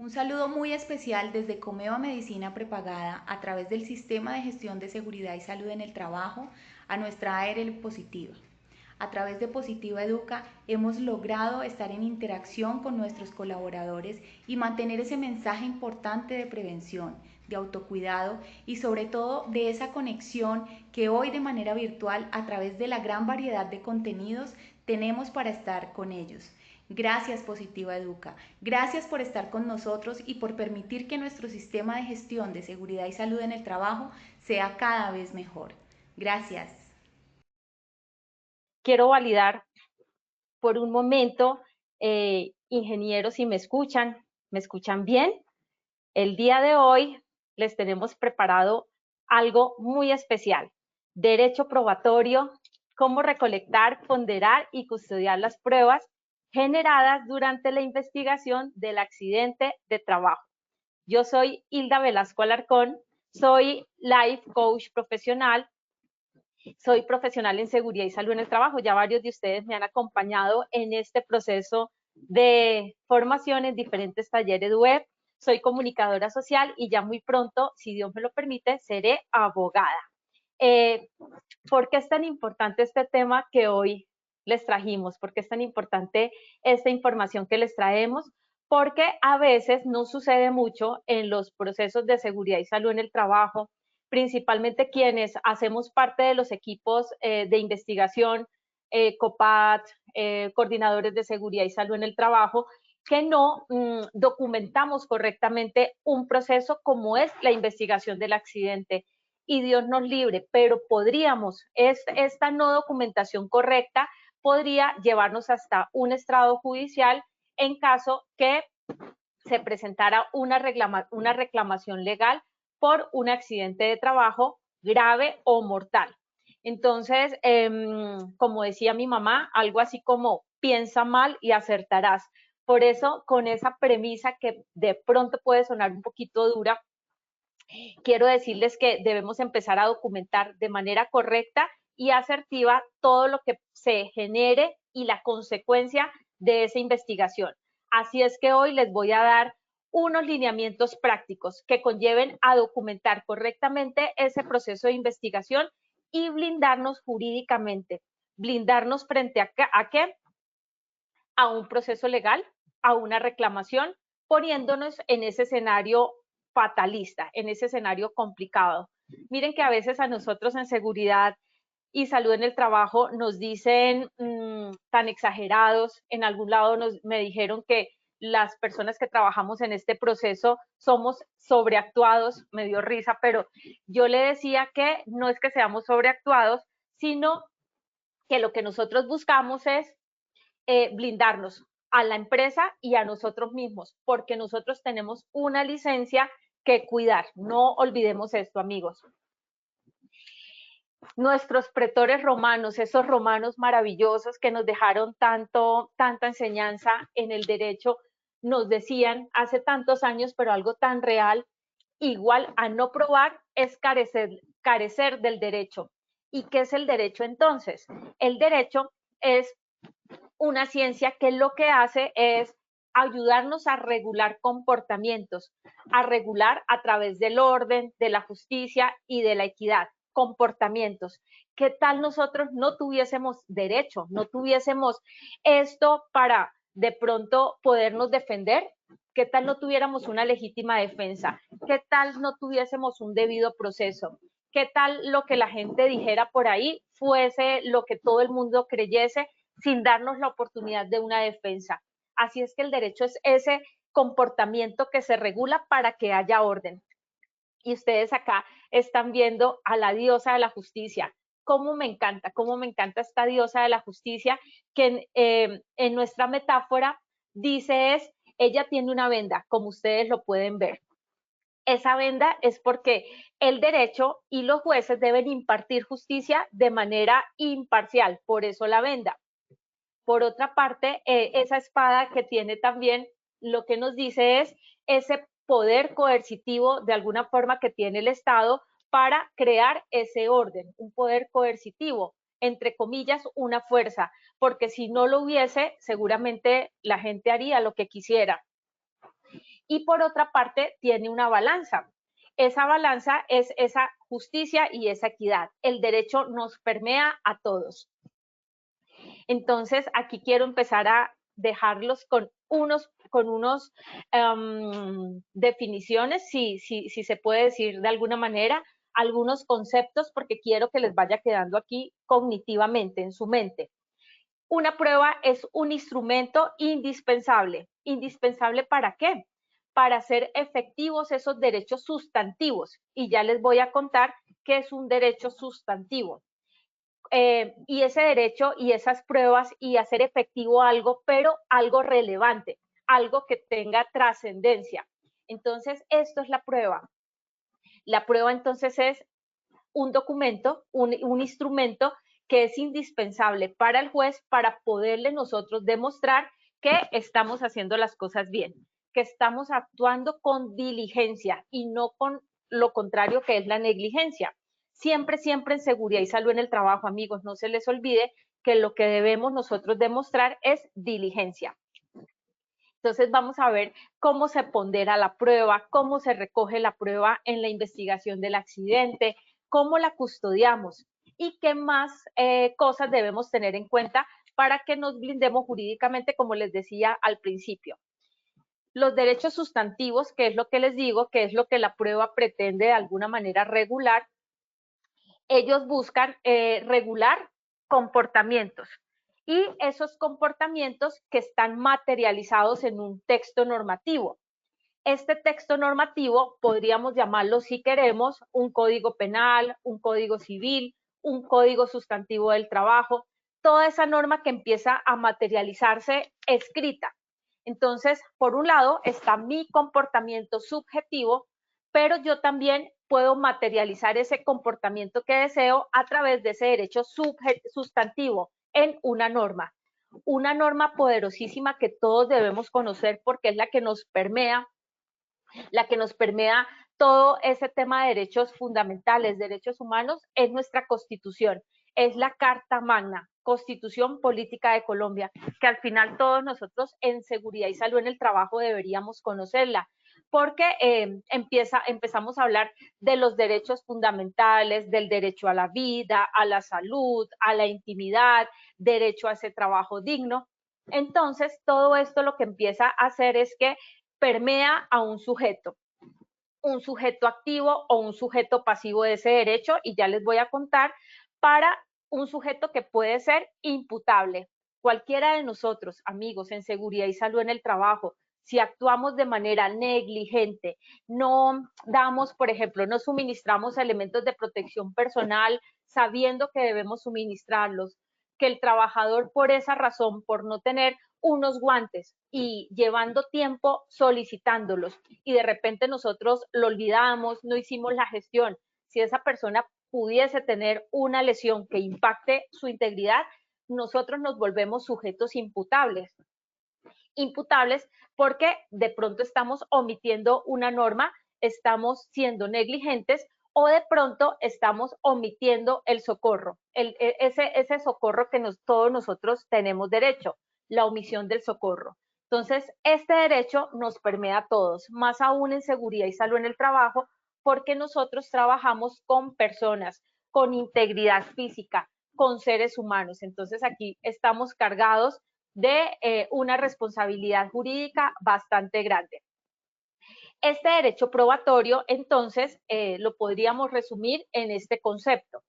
Un saludo muy especial desde Comeva Medicina Prepagada a través del Sistema de Gestión de Seguridad y Salud en el Trabajo a nuestra ARL Positiva. A través de Positiva Educa hemos logrado estar en interacción con nuestros colaboradores y mantener ese mensaje importante de prevención, de autocuidado y sobre todo de esa conexión que hoy de manera virtual a través de la gran variedad de contenidos tenemos para estar con ellos. Gracias Positiva Educa, gracias por estar con nosotros y por permitir que nuestro sistema de gestión de seguridad y salud en el trabajo sea cada vez mejor. Gracias. Quiero validar por un momento, ingenieros, si me escuchan bien. El día de hoy les tenemos preparado algo muy especial. Derecho probatorio, cómo recolectar, ponderar y custodiar las pruebas generadas durante la investigación del accidente de trabajo. Yo soy Hilda Velasco Alarcón, soy Life Coach profesional. Soy profesional en seguridad y salud en el trabajo. Ya varios de ustedes me han acompañado en este proceso de formación en diferentes talleres web. Soy comunicadora social y ya muy pronto, si Dios me lo permite, seré abogada. ¿Por qué es tan importante este tema que hoy les trajimos? ¿Por qué es tan importante esta información que les traemos? Porque a veces no sucede mucho en los procesos de seguridad y salud en el trabajo, principalmente quienes hacemos parte de los equipos de investigación, COPAT, coordinadores de seguridad y salud en el trabajo, que no documentamos correctamente un proceso como es la investigación del accidente. Y Dios nos libre, pero podríamos, esta no documentación correcta podría llevarnos hasta un estrado judicial en caso que se presentara una reclamación legal por un accidente de trabajo grave o mortal. Entonces, como decía mi mamá, algo así como piensa mal y acertarás. Por eso, con esa premisa que de pronto puede sonar un poquito dura, quiero decirles que debemos empezar a documentar de manera correcta y asertiva todo lo que se genere y la consecuencia de esa investigación. Así es que hoy les voy a dar unos lineamientos prácticos que conlleven a documentar correctamente ese proceso de investigación y blindarnos jurídicamente. Blindarnos frente a qué? A un proceso legal, a una reclamación, poniéndonos en ese escenario fatalista, en ese escenario complicado. Miren que a veces a nosotros en seguridad y salud en el trabajo nos dicen tan exagerados, en algún lado me dijeron que las personas que trabajamos en este proceso somos sobreactuados, me dio risa, pero yo le decía que no es que seamos sobreactuados, sino que lo que nosotros buscamos es blindarnos a la empresa y a nosotros mismos, porque nosotros tenemos una licencia que cuidar. No olvidemos esto, amigos. Nuestros pretores romanos, esos romanos maravillosos que nos dejaron tanta enseñanza en el derecho, nos decían hace tantos años, pero algo tan real, igual a no probar es carecer del derecho. ¿Y qué es el derecho entonces? El derecho es una ciencia que lo que hace es ayudarnos a regular comportamientos, a regular a través del orden, de la justicia y de la equidad, comportamientos. ¿Qué tal nosotros no tuviésemos derecho, no tuviésemos esto para de pronto podernos defender? ¿Qué tal no tuviéramos una legítima defensa? ¿Qué tal no tuviésemos un debido proceso? ¿Qué tal lo que la gente dijera por ahí fuese lo que todo el mundo creyese sin darnos la oportunidad de una defensa? Así es que el derecho es ese comportamiento que se regula para que haya orden. Y ustedes acá están viendo a la diosa de la justicia. Cómo me encanta esta diosa de la justicia, que en nuestra metáfora dice es, ella tiene una venda, como ustedes lo pueden ver. Esa venda es porque el derecho y los jueces deben impartir justicia de manera imparcial, por eso la venda. Por otra parte, esa espada que tiene también lo que nos dice es ese poder coercitivo de alguna forma que tiene el Estado para crear ese orden, un poder coercitivo, entre comillas, una fuerza, porque si no lo hubiese, seguramente la gente haría lo que quisiera. y por otra parte tiene una balanza. Esa balanza es esa justicia y esa equidad. El derecho nos permea a todos. Entonces, aquí quiero empezar a dejarlos con unos definiciones, si se puede decir de alguna manera, algunos conceptos, porque quiero que les vaya quedando aquí cognitivamente, en su mente. Una prueba es un instrumento indispensable. ¿Indispensable para qué? Para hacer efectivos esos derechos sustantivos. Y ya les voy a contar qué es un derecho sustantivo. Y ese derecho y esas pruebas y hacer efectivo algo, pero algo relevante, algo que tenga trascendencia. Entonces, esto es la prueba. La prueba entonces es un documento, un instrumento que es indispensable para el juez para poderle nosotros demostrar que estamos haciendo las cosas bien, que estamos actuando con diligencia y no con lo contrario que es la negligencia. Siempre, siempre en seguridad y salud en el trabajo, amigos, no se les olvide que lo que debemos nosotros demostrar es diligencia. Entonces vamos a ver cómo se pondera la prueba, cómo se recoge la prueba en la investigación del accidente, cómo la custodiamos y qué más cosas debemos tener en cuenta para que nos blindemos jurídicamente, como les decía al principio. Los derechos sustantivos, que es lo que les digo, que es lo que la prueba pretende de alguna manera regular, ellos buscan regular comportamientos y esos comportamientos que están materializados en un texto normativo. Este texto normativo podríamos llamarlo, si queremos, un código penal, un código civil, un código sustantivo del trabajo, toda esa norma que empieza a materializarse escrita. Entonces, por un lado está mi comportamiento subjetivo, pero yo también puedo materializar ese comportamiento que deseo a través de ese derecho sustantivo en una norma poderosísima que todos debemos conocer porque es la que nos permea todo ese tema de derechos fundamentales, derechos humanos, es nuestra Constitución, es la Carta Magna, Constitución Política de Colombia, que al final todos nosotros en seguridad y salud en el trabajo deberíamos conocerla, porque empezamos a hablar de los derechos fundamentales, del derecho a la vida, a la salud, a la intimidad, derecho a ese trabajo digno. Entonces, todo esto lo que empieza a hacer es que permea a un sujeto activo o un sujeto pasivo de ese derecho, y ya les voy a contar, para un sujeto que puede ser imputable. Cualquiera de nosotros, amigos, en seguridad y salud en el trabajo, si actuamos de manera negligente, no damos, por ejemplo, no suministramos elementos de protección personal sabiendo que debemos suministrarlos, que el trabajador por esa razón, por no tener unos guantes y llevando tiempo solicitándolos y de repente nosotros lo olvidamos, no hicimos la gestión, si esa persona pudiese tener una lesión que impacte su integridad, nosotros nos volvemos sujetos imputables. Imputables porque de pronto estamos omitiendo una norma, estamos siendo negligentes o de pronto estamos omitiendo el socorro, ese socorro que todos nosotros tenemos derecho, la omisión del socorro. Entonces, este derecho nos permea a todos, más aún en seguridad y salud en el trabajo, porque nosotros trabajamos con personas, con integridad física, con seres humanos. Entonces, aquí estamos cargados de una responsabilidad jurídica bastante grande. Este derecho probatorio, entonces, lo podríamos resumir en este concepto.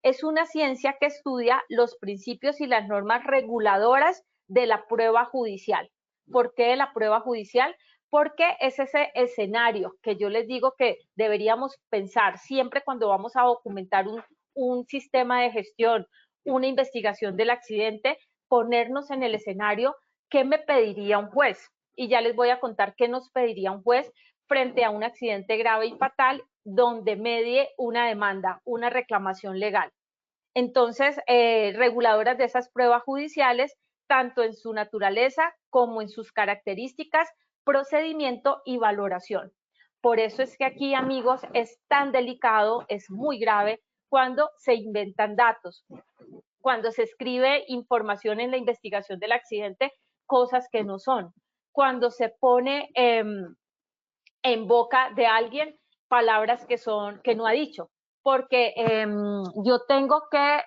Es una ciencia que estudia los principios y las normas reguladoras de la prueba judicial. ¿Por qué de la prueba judicial? Porque es ese escenario que yo les digo que deberíamos pensar siempre cuando vamos a documentar un sistema de gestión, una investigación del accidente, ponernos en el escenario, ¿qué me pediría un juez? Y ya les voy a contar qué nos pediría un juez frente a un accidente grave y fatal donde medie una demanda, una reclamación legal. Entonces, reguladoras de esas pruebas judiciales, tanto en su naturaleza como en sus características, procedimiento y valoración. Por eso es que aquí, amigos, es tan delicado, es muy grave cuando se inventan datos, cuando se escribe información en la investigación del accidente, cosas que no son, cuando se pone en boca de alguien palabras que no ha dicho, porque yo tengo que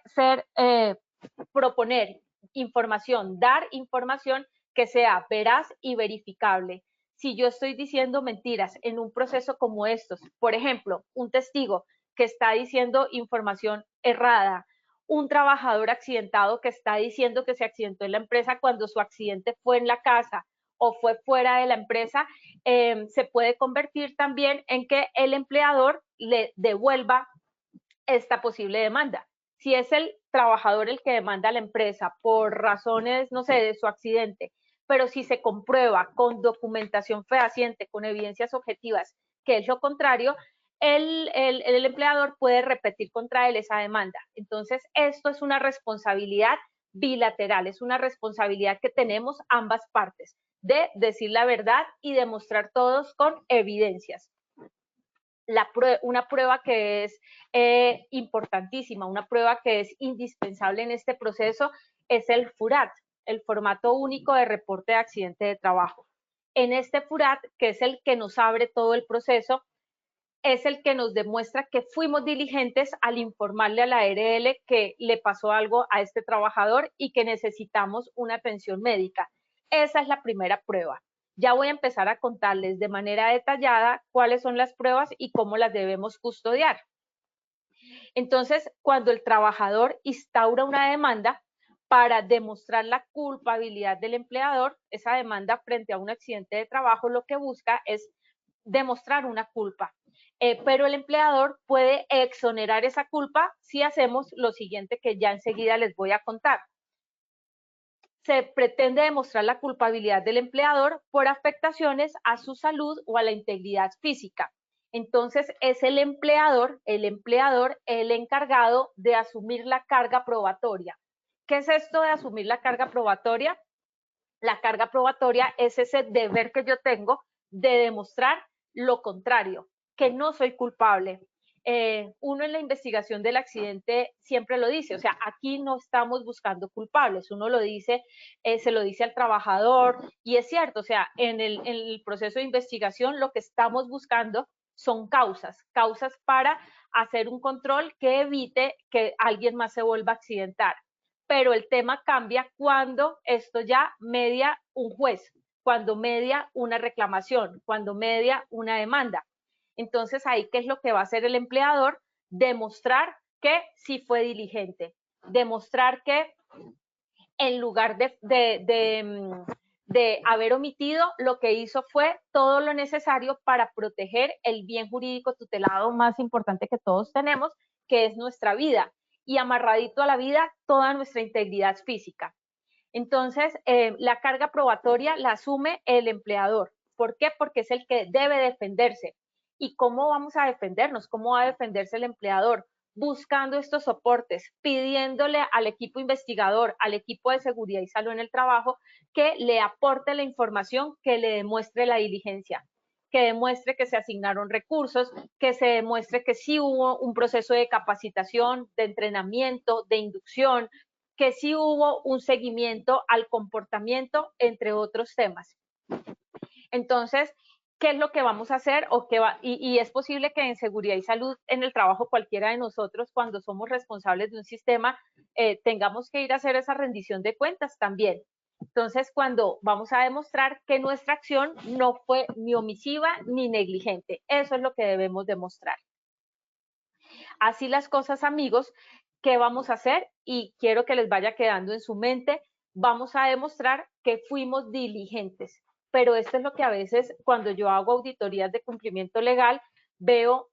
proponer información, dar información que sea veraz y verificable. Si yo estoy diciendo mentiras en un proceso como estos, por ejemplo, un testigo que está diciendo información errada, un trabajador accidentado que está diciendo que se accidentó en la empresa cuando su accidente fue en la casa o fue fuera de la empresa, se puede convertir también en que el empleador le devuelva esta posible demanda. Si es el trabajador el que demanda a la empresa por razones, no sé, de su accidente, pero si se comprueba con documentación fehaciente, con evidencias objetivas, que es lo contrario, el empleador puede repetir contra él esa demanda. Entonces, esto es una responsabilidad bilateral, es una responsabilidad que tenemos ambas partes de decir la verdad y demostrar todos con evidencias. Una prueba que es importantísima, una prueba que es indispensable en este proceso es el FURAT, el formato único de reporte de accidente de trabajo. En este FURAT, que es el que nos abre todo el proceso, es el que nos demuestra que fuimos diligentes al informarle a la ARL que le pasó algo a este trabajador y que necesitamos una atención médica. Esa es la primera prueba. Ya voy a empezar a contarles de manera detallada cuáles son las pruebas y cómo las debemos custodiar. Entonces, cuando el trabajador instaura una demanda para demostrar la culpabilidad del empleador, esa demanda frente a un accidente de trabajo lo que busca es demostrar una culpa. Pero el empleador puede exonerar esa culpa si hacemos lo siguiente que ya enseguida les voy a contar. Se pretende demostrar la culpabilidad del empleador por afectaciones a su salud o a la integridad física. Entonces es el empleador el encargado de asumir la carga probatoria. ¿Qué es esto de asumir la carga probatoria? La carga probatoria es ese deber que yo tengo de demostrar lo contrario, que no soy culpable. Uno en la investigación del accidente siempre lo dice, o sea, aquí no estamos buscando culpables, uno lo dice, se lo dice al trabajador y es cierto, o sea, en el proceso de investigación lo que estamos buscando son causas para hacer un control que evite que alguien más se vuelva a accidentar. Pero el tema cambia cuando esto ya media un juez, cuando media una reclamación, cuando media una demanda. Entonces, ahí, ¿qué es lo que va a hacer el empleador? Demostrar que sí fue diligente, demostrar que en lugar de haber omitido, lo que hizo fue todo lo necesario para proteger el bien jurídico tutelado más importante que todos tenemos, que es nuestra vida, y amarradito a la vida toda nuestra integridad física. Entonces, la carga probatoria la asume el empleador. ¿Por qué? Porque es el que debe defenderse. ¿Y cómo vamos a defendernos? ¿Cómo va a defenderse el empleador? Buscando estos soportes, pidiéndole al equipo investigador, al equipo de seguridad y salud en el trabajo, que le aporte la información, que le demuestre la diligencia, que demuestre que se asignaron recursos, que se demuestre que sí hubo un proceso de capacitación, de entrenamiento, de inducción, que sí hubo un seguimiento al comportamiento, entre otros temas. Entonces, ¿qué es lo que vamos a hacer? Y es posible que en seguridad y salud en el trabajo cualquiera de nosotros, cuando somos responsables de un sistema, tengamos que ir a hacer esa rendición de cuentas también. Entonces, cuando vamos a demostrar que nuestra acción no fue ni omisiva ni negligente, eso es lo que debemos demostrar. Así las cosas, amigos, ¿qué vamos a hacer? Y quiero que les vaya quedando en su mente, vamos a demostrar que fuimos diligentes. Pero esto es lo que a veces, cuando yo hago auditorías de cumplimiento legal, veo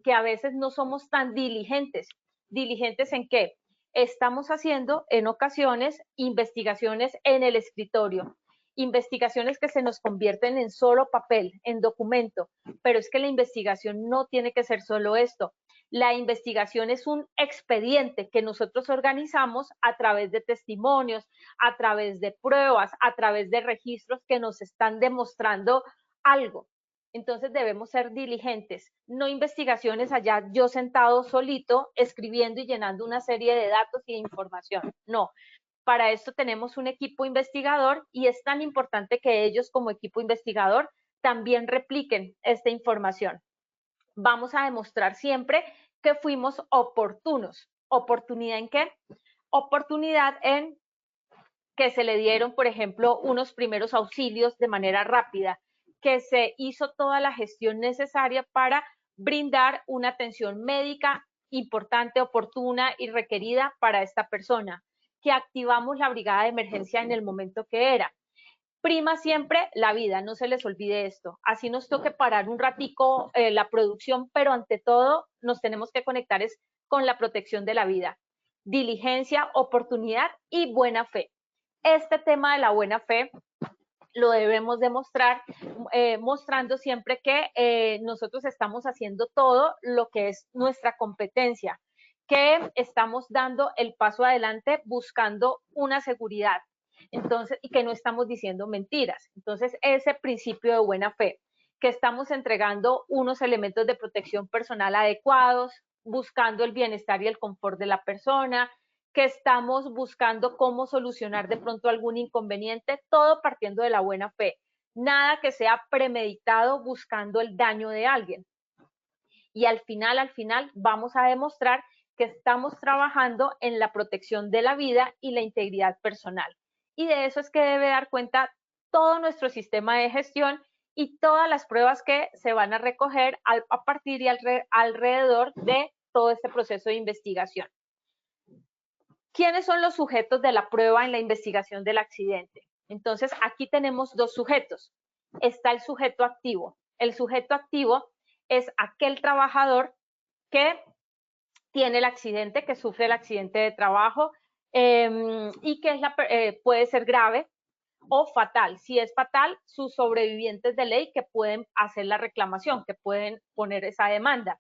que a veces no somos tan diligentes. ¿Diligentes en qué? Estamos haciendo en ocasiones investigaciones en el escritorio, investigaciones que se nos convierten en solo papel, en documento, pero es que la investigación no tiene que ser solo esto. La investigación es un expediente que nosotros organizamos a través de testimonios, a través de pruebas, a través de registros que nos están demostrando algo. Entonces debemos ser diligentes, no investigaciones allá yo sentado solito escribiendo y llenando una serie de datos y de información. No, para esto tenemos un equipo investigador y es tan importante que ellos como equipo investigador también repliquen esta información. Vamos a demostrar siempre que fuimos oportunos. ¿Oportunidad en qué? Oportunidad en que se le dieron, por ejemplo, unos primeros auxilios de manera rápida, que se hizo toda la gestión necesaria para brindar una atención médica importante, oportuna y requerida para esta persona, que activamos la brigada de emergencia en el momento que era. Prima siempre la vida, no se les olvide esto. Así nos toque parar un ratico la producción, pero ante todo nos tenemos que conectar es con la protección de la vida. Diligencia, oportunidad y buena fe. Este tema de la buena fe lo debemos demostrar mostrando siempre que nosotros estamos haciendo todo lo que es nuestra competencia, que estamos dando el paso adelante buscando una seguridad, entonces, y que no estamos diciendo mentiras. Entonces, ese principio de buena fe, que estamos entregando unos elementos de protección personal adecuados, buscando el bienestar y el confort de la persona, que estamos buscando cómo solucionar de pronto algún inconveniente, todo partiendo de la buena fe. Nada que sea premeditado buscando el daño de alguien. Y al final, vamos a demostrar que estamos trabajando en la protección de la vida y la integridad personal. Y de eso es que debe dar cuenta todo nuestro sistema de gestión y todas las pruebas que se van a recoger a partir y alrededor de todo este proceso de investigación. ¿Quiénes son los sujetos de la prueba en la investigación del accidente? Entonces, aquí tenemos dos sujetos. Está el sujeto activo. El sujeto activo es aquel trabajador que tiene el accidente, que sufre el accidente de trabajo y que puede ser grave o fatal. Si es fatal, sus sobrevivientes de ley que pueden hacer la reclamación, que pueden poner esa demanda.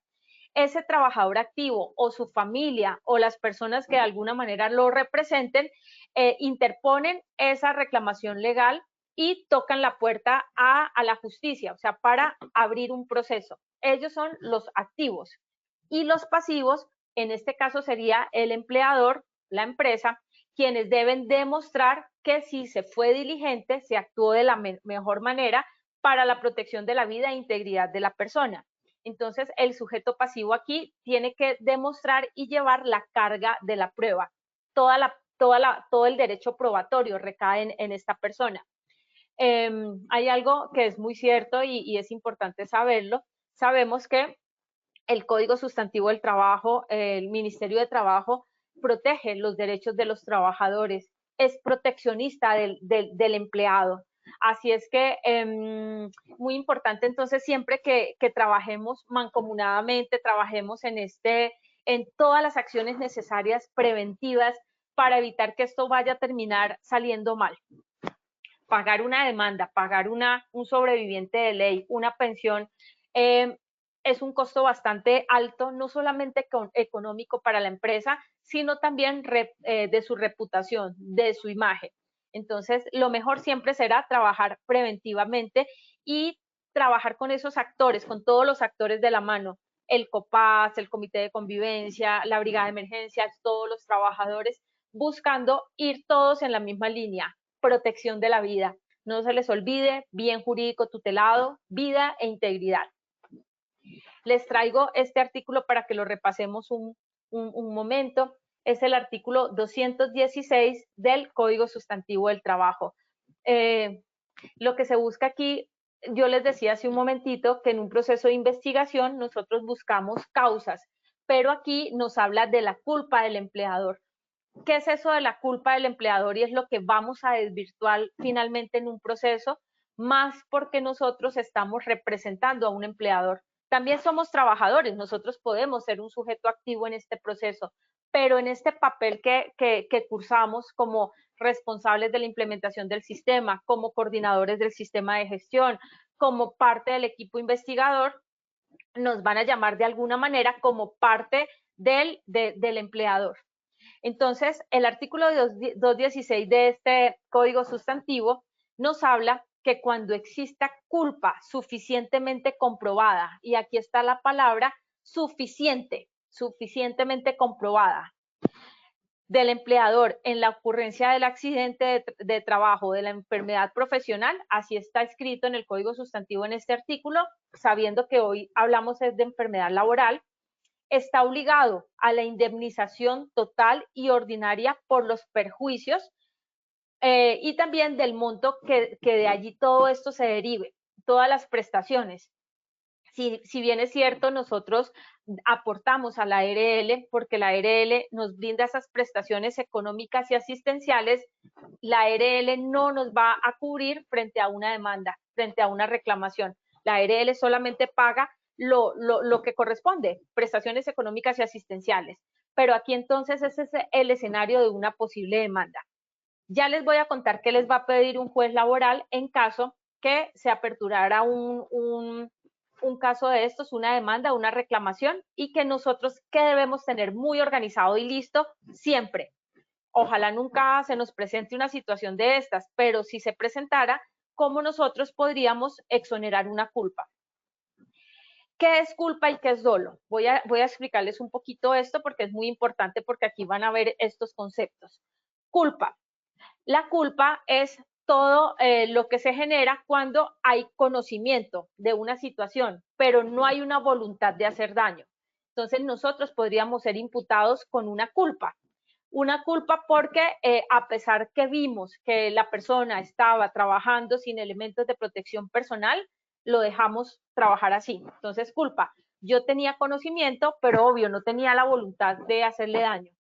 Ese trabajador activo o su familia o las personas que de alguna manera lo representen interponen esa reclamación legal y tocan la puerta a la justicia, o sea, para abrir un proceso. Ellos son los activos. Y los pasivos, en este caso sería el empleador, la empresa, quienes deben demostrar que si se fue diligente, se actuó de la mejor manera para la protección de la vida e integridad de la persona. Entonces, el sujeto pasivo aquí tiene que demostrar y llevar la carga de la prueba. Todo el derecho probatorio recae en esta persona. Hay algo que es muy cierto y es importante saberlo. Sabemos que el Código Sustantivo del Trabajo, el Ministerio de Trabajo, protege los derechos de los trabajadores, es proteccionista del empleado. Así es que muy importante entonces siempre que trabajemos mancomunadamente, trabajemos en todas las acciones necesarias preventivas para evitar que esto vaya a terminar saliendo mal. Pagar una demanda, pagar un sobreviviente de ley, una pensión, es un costo bastante alto, no solamente económico para la empresa, sino también de su reputación, de su imagen. Entonces, lo mejor siempre será trabajar preventivamente y trabajar con esos actores, con todos los actores de la mano, el COPAS, el Comité de Convivencia, la Brigada de Emergencias, todos los trabajadores, buscando ir todos en la misma línea, protección de la vida. No se les olvide, bien jurídico tutelado, vida e integridad. Les traigo este artículo para que lo repasemos un momento. Es el artículo 216 del Código Sustantivo del Trabajo. Lo que se busca aquí, yo les decía hace un momentito que en un proceso de investigación nosotros buscamos causas, pero aquí nos habla de la culpa del empleador. ¿Qué es eso de la culpa del empleador? Y es lo que vamos a desvirtuar finalmente en un proceso, más porque nosotros estamos representando a un empleador. También somos trabajadores, nosotros podemos ser un sujeto activo en este proceso, pero en este papel que cursamos como responsables de la implementación del sistema, como coordinadores del sistema de gestión, como parte del equipo investigador, nos van a llamar de alguna manera como parte del empleador. Entonces, el artículo 216 de este Código Sustantivo nos habla que cuando exista culpa suficientemente comprobada, y aquí está la palabra suficiente, suficientemente comprobada, del empleador en la ocurrencia del accidente de trabajo, de la enfermedad profesional, así está escrito en el Código Sustantivo en este artículo, sabiendo que hoy hablamos de enfermedad laboral, está obligado a la indemnización total y ordinaria por los perjuicios y también del monto que de allí todo esto se derive, todas las prestaciones. Si bien es cierto, nosotros aportamos a la ARL porque la ARL nos brinda esas prestaciones económicas y asistenciales, la ARL no nos va a cubrir frente a una demanda, frente a una reclamación. La ARL solamente paga lo que corresponde, prestaciones económicas y asistenciales. Pero aquí entonces ese es el escenario de una posible demanda. Ya les voy a contar qué les va a pedir un juez laboral en caso que se aperturara un caso de estos, una demanda, una reclamación, y que nosotros qué debemos tener muy organizado y listo siempre. Ojalá nunca se nos presente una situación de estas, pero si se presentara, ¿cómo nosotros podríamos exonerar una culpa? ¿Qué es culpa y qué es dolo? Voy a explicarles un poquito esto porque es muy importante, porque aquí van a ver estos conceptos. Culpa. La culpa es todo lo que se genera cuando hay conocimiento de una situación, pero no hay una voluntad de hacer daño. Entonces nosotros podríamos ser imputados con una culpa. Una culpa porque a pesar que vimos que la persona estaba trabajando sin elementos de protección personal, lo dejamos trabajar así. Entonces, culpa. Yo tenía conocimiento, pero obvio, no tenía la voluntad de hacerle daño.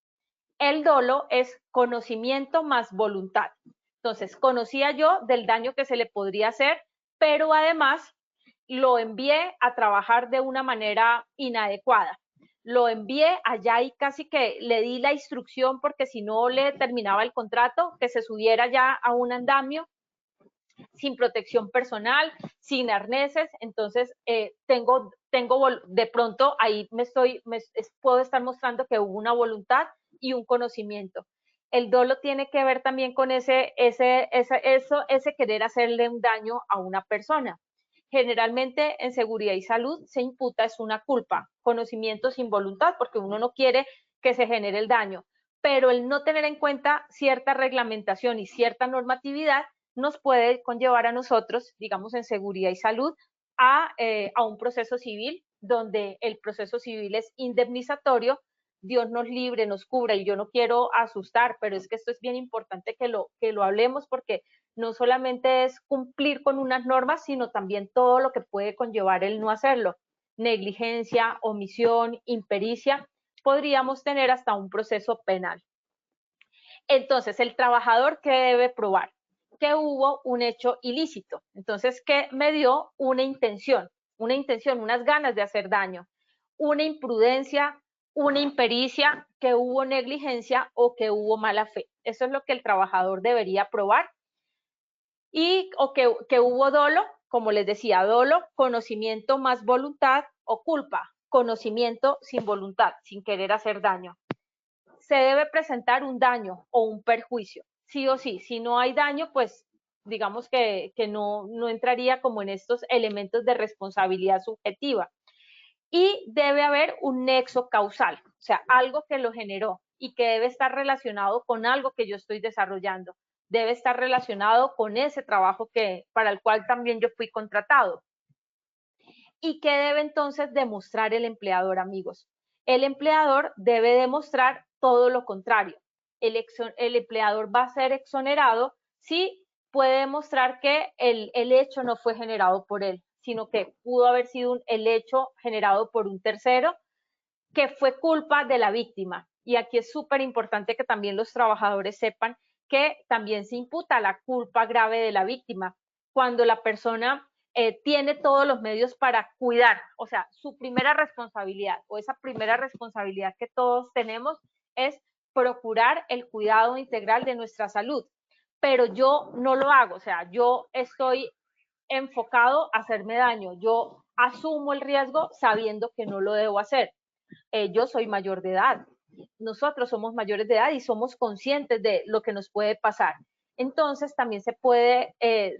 El dolo es conocimiento más voluntad. Entonces, conocía yo del daño que se le podría hacer, pero además lo envié a trabajar de una manera inadecuada. Lo envié allá y casi que le di la instrucción porque si no le terminaba el contrato, que se subiera ya a un andamio sin protección personal, sin arneses, entonces tengo de pronto ahí puedo estar mostrando que hubo una voluntad y un conocimiento. El dolo tiene que ver también con ese querer hacerle un daño a una persona. Generalmente en seguridad y salud se imputa es una culpa, conocimiento sin voluntad, porque uno no quiere que se genere el daño, pero el no tener en cuenta cierta reglamentación y cierta normatividad nos puede conllevar a nosotros, digamos en seguridad y salud, a un proceso civil, donde el proceso civil es indemnizatorio. Dios nos libre, nos cubra, y yo no quiero asustar, pero es que esto es bien importante que lo hablemos, porque no solamente es cumplir con unas normas, sino también todo lo que puede conllevar el no hacerlo. Negligencia, omisión, impericia, podríamos tener hasta un proceso penal. Entonces, el trabajador, ¿qué debe probar? Que hubo un hecho ilícito. Entonces, ¿qué me dio? Una intención, unas ganas de hacer daño, una imprudencia, una impericia, que hubo negligencia o que hubo mala fe. Eso es lo que el trabajador debería probar. O que hubo dolo, como les decía, dolo, conocimiento más voluntad, o culpa, conocimiento sin voluntad, sin querer hacer daño. Se debe presentar un daño o un perjuicio, sí o sí. Si no hay daño, pues digamos que no entraría como en estos elementos de responsabilidad subjetiva. Y debe haber un nexo causal, o sea, algo que lo generó y que debe estar relacionado con algo que yo estoy desarrollando. Debe estar relacionado con ese trabajo para el cual también yo fui contratado. ¿Y qué debe entonces demostrar el empleador, amigos? El empleador debe demostrar todo lo contrario. El empleador va a ser exonerado si puede demostrar que el hecho no fue generado por él, sino que pudo haber sido el hecho generado por un tercero, que fue culpa de la víctima. Y aquí es súper importante que también los trabajadores sepan que también se imputa la culpa grave de la víctima cuando la persona tiene todos los medios para cuidar. O sea, su primera responsabilidad, o esa primera responsabilidad que todos tenemos, es procurar el cuidado integral de nuestra salud. Pero yo no lo hago, o sea, yo estoy enfocado a hacerme daño. Yo asumo el riesgo sabiendo que no lo debo hacer. Yo soy mayor de edad. Nosotros somos mayores de edad y somos conscientes de lo que nos puede pasar. Entonces también se puede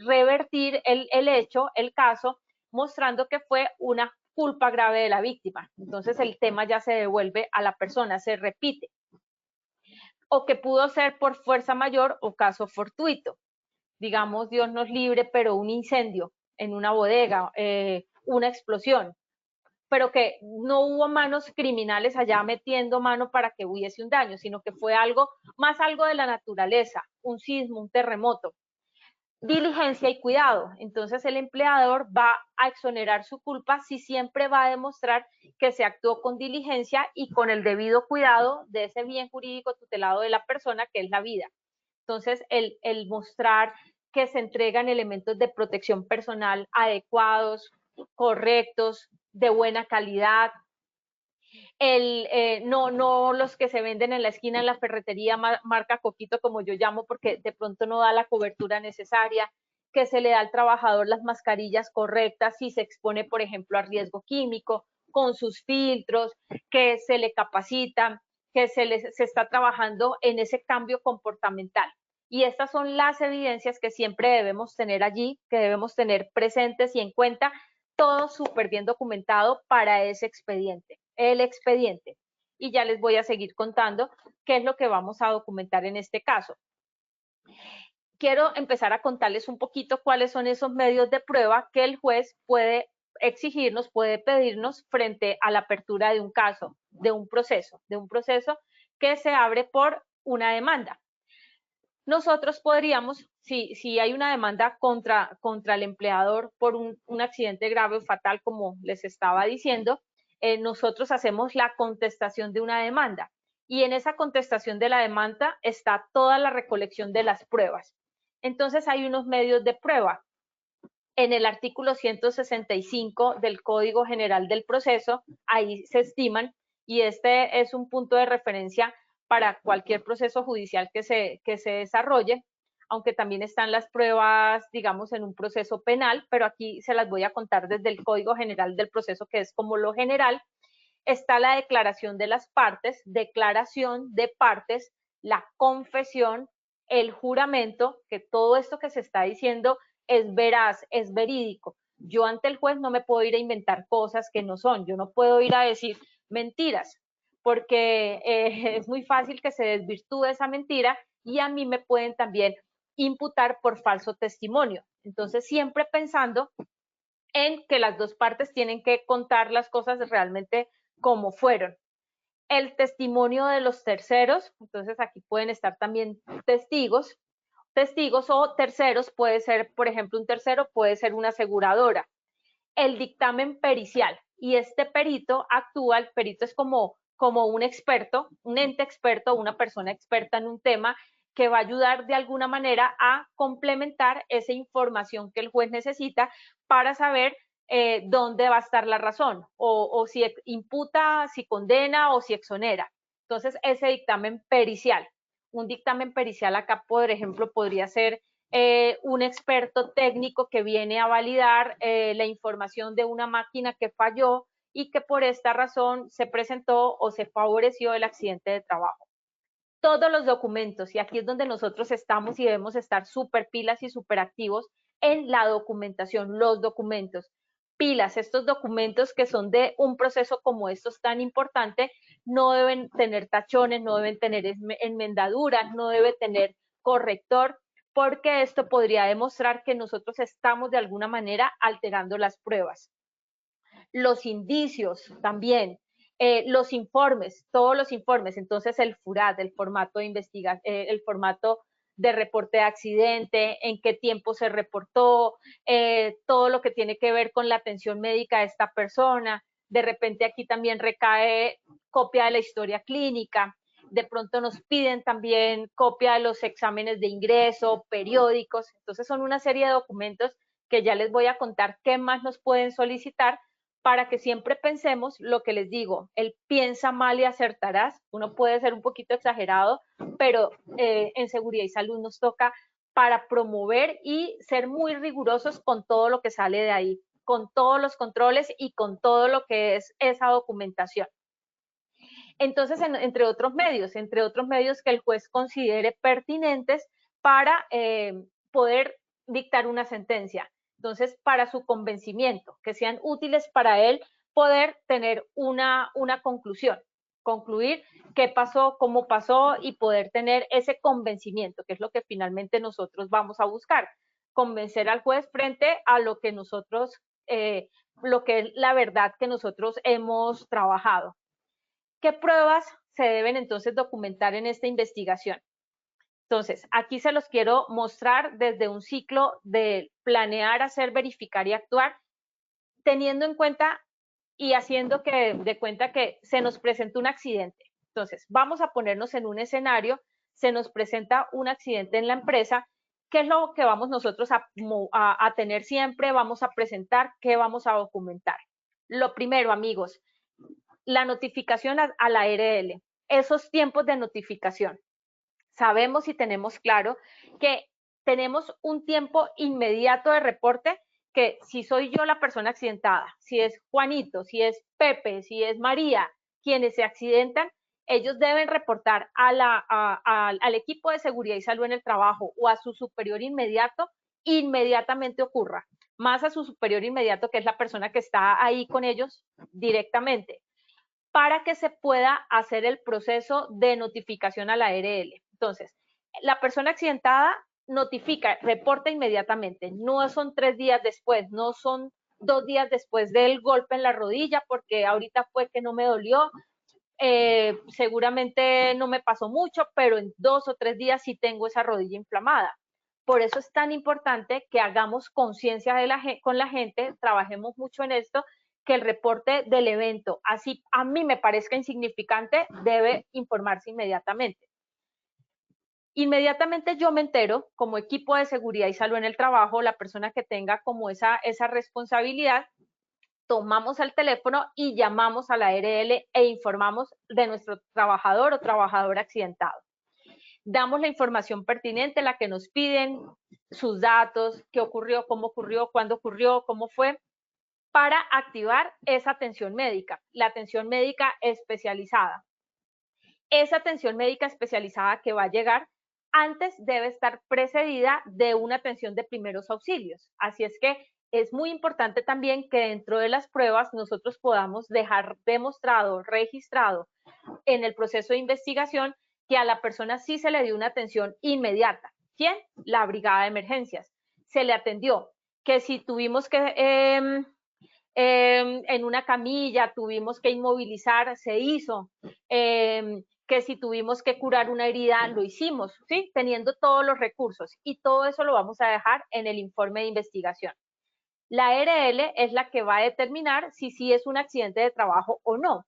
revertir el hecho, el caso, mostrando que fue una culpa grave de la víctima. Entonces el tema ya se devuelve a la persona, se repite. o que pudo ser por fuerza mayor o caso fortuito. Digamos, Dios nos libre, pero un incendio en una bodega, una explosión, pero que no hubo manos criminales allá metiendo mano para que hubiese un daño, sino que fue algo más algo de la naturaleza, un sismo, un terremoto. Diligencia y cuidado. Entonces el empleador va a exonerar su culpa si siempre va a demostrar que se actuó con diligencia y con el debido cuidado de ese bien jurídico tutelado de la persona, que es la vida. Entonces el mostrar que se entregan elementos de protección personal adecuados, correctos, de buena calidad, no los que se venden en la esquina en la ferretería marca Coquito, como yo llamo, porque de pronto no da la cobertura necesaria, que se le da al trabajador las mascarillas correctas si se expone, por ejemplo, a riesgo químico, con sus filtros, que se le capacita, que se está trabajando en ese cambio comportamental. Y estas son las evidencias que siempre debemos tener allí, que debemos tener presentes y en cuenta, todo súper bien documentado para ese expediente, el expediente. Y ya les voy a seguir contando qué es lo que vamos a documentar en este caso. Quiero empezar a contarles un poquito cuáles son esos medios de prueba que el juez puede exigirnos, puede pedirnos frente a la apertura de un caso, de un proceso que se abre por una demanda. Nosotros podríamos, si hay una demanda contra el empleador por un accidente grave o fatal, como les estaba diciendo, nosotros hacemos la contestación de una demanda. Y en esa contestación de la demanda está toda la recolección de las pruebas. Entonces hay unos medios de prueba. En el artículo 165 del Código General del Proceso, ahí se estiman, y este es un punto de referencia para cualquier proceso judicial que se desarrolle, aunque también están las pruebas, digamos, en un proceso penal, pero aquí se las voy a contar desde el Código General del Proceso, que es como lo general. Está la declaración de las partes, declaración de partes, la confesión, el juramento, que todo esto que se está diciendo es veraz, es verídico. Yo ante el juez no me puedo ir a inventar cosas que no son, yo no puedo ir a decir mentiras, porque es muy fácil que se desvirtúe esa mentira y a mí me pueden también imputar por falso testimonio. Entonces, siempre pensando en que las dos partes tienen que contar las cosas realmente como fueron. El testimonio de los terceros, entonces aquí pueden estar también testigos o terceros, puede ser, por ejemplo, un tercero puede ser una aseguradora. El dictamen pericial, y este perito actúa, el perito es como un experto, un ente experto, una persona experta en un tema que va a ayudar de alguna manera a complementar esa información que el juez necesita para saber dónde va a estar la razón, o si imputa, si condena o si exonera. Entonces, ese dictamen pericial. Un dictamen pericial acá, por ejemplo, podría ser un experto técnico que viene a validar la información de una máquina que falló y que por esta razón se presentó o se favoreció el accidente de trabajo. Todos los documentos, y aquí es donde nosotros estamos y debemos estar súper pilas y súper activos en la documentación, los documentos. Pilas, estos documentos que son de un proceso como estos tan importante, no deben tener tachones, no deben tener enmendaduras, no debe tener corrector, porque esto podría demostrar que nosotros estamos de alguna manera alterando las pruebas. Los indicios también, los informes, todos los informes, entonces el FURAT, el formato de investigación, el formato de reporte de accidente, en qué tiempo se reportó, todo lo que tiene que ver con la atención médica de esta persona. De repente aquí también recae copia de la historia clínica. De pronto nos piden también copia de los exámenes de ingreso, periódicos. Entonces son una serie de documentos que ya les voy a contar qué más nos pueden solicitar para que siempre pensemos lo que les digo, el piensa mal y acertarás. Uno puede ser un poquito exagerado, pero en seguridad y salud nos toca para promover y ser muy rigurosos con todo lo que sale de ahí, con todos los controles y con todo lo que es esa documentación. Entonces, entre otros medios que el juez considere pertinentes para poder dictar una sentencia. Entonces, para su convencimiento, que sean útiles para él poder tener una conclusión concluir qué pasó, cómo pasó y poder tener ese convencimiento, que es lo que finalmente nosotros vamos a buscar, convencer al juez frente a lo que nosotros, lo que es la verdad que nosotros hemos trabajado. ¿Qué pruebas se deben entonces documentar en esta investigación? Entonces, aquí se los quiero mostrar desde un ciclo de planear, hacer, verificar y actuar, teniendo en cuenta y haciendo que de cuenta que se nos presenta un accidente. Entonces, vamos a ponernos en un escenario, se nos presenta un accidente en la empresa, ¿qué es lo que vamos nosotros a tener siempre? Vamos a presentar, ¿qué vamos a documentar? Lo primero, amigos, la notificación a la ARL, esos tiempos de notificación. Sabemos y tenemos claro que tenemos un tiempo inmediato de reporte, que si soy yo la persona accidentada, si es Juanito, si es Pepe, si es María, quienes se accidentan, ellos deben reportar al equipo de seguridad y salud en el trabajo o a su superior inmediato, inmediatamente ocurra, más a su superior inmediato, que es la persona que está ahí con ellos directamente, para que se pueda hacer el proceso de notificación a la ARL. Entonces, la persona accidentada notifica, reporta inmediatamente. No son 3 días después, no son 2 días después del golpe en la rodilla, porque ahorita fue que no me dolió, seguramente no me pasó mucho, pero en 2 o 3 días sí tengo esa rodilla inflamada. Por eso es tan importante que hagamos conciencia con la gente, trabajemos mucho en esto, que el reporte del evento, así a mí me parezca insignificante, debe informarse inmediatamente. Inmediatamente yo me entero, como equipo de seguridad y salud en el trabajo, la persona que tenga como esa responsabilidad, tomamos el teléfono y llamamos a la ARL e informamos de nuestro trabajador o trabajadora accidentado. Damos la información pertinente, la que nos piden, sus datos, qué ocurrió, cuándo ocurrió, cómo fue, para activar esa atención médica, la atención médica especializada. Esa atención médica especializada que va a llegar antes debe estar precedida de una atención de primeros auxilios. Así es que es muy importante también que dentro de las pruebas nosotros podamos dejar demostrado, registrado en el proceso de investigación que a la persona sí se le dio una atención inmediata. ¿Quién? La brigada de emergencias. Se le atendió. Que si tuvimos que en una camilla, tuvimos que inmovilizar, se hizo, que si tuvimos que curar una herida, lo hicimos, ¿sí? Teniendo todos los recursos, y todo eso lo vamos a dejar en el informe de investigación. La ARL es la que va a determinar si sí es un accidente de trabajo o no.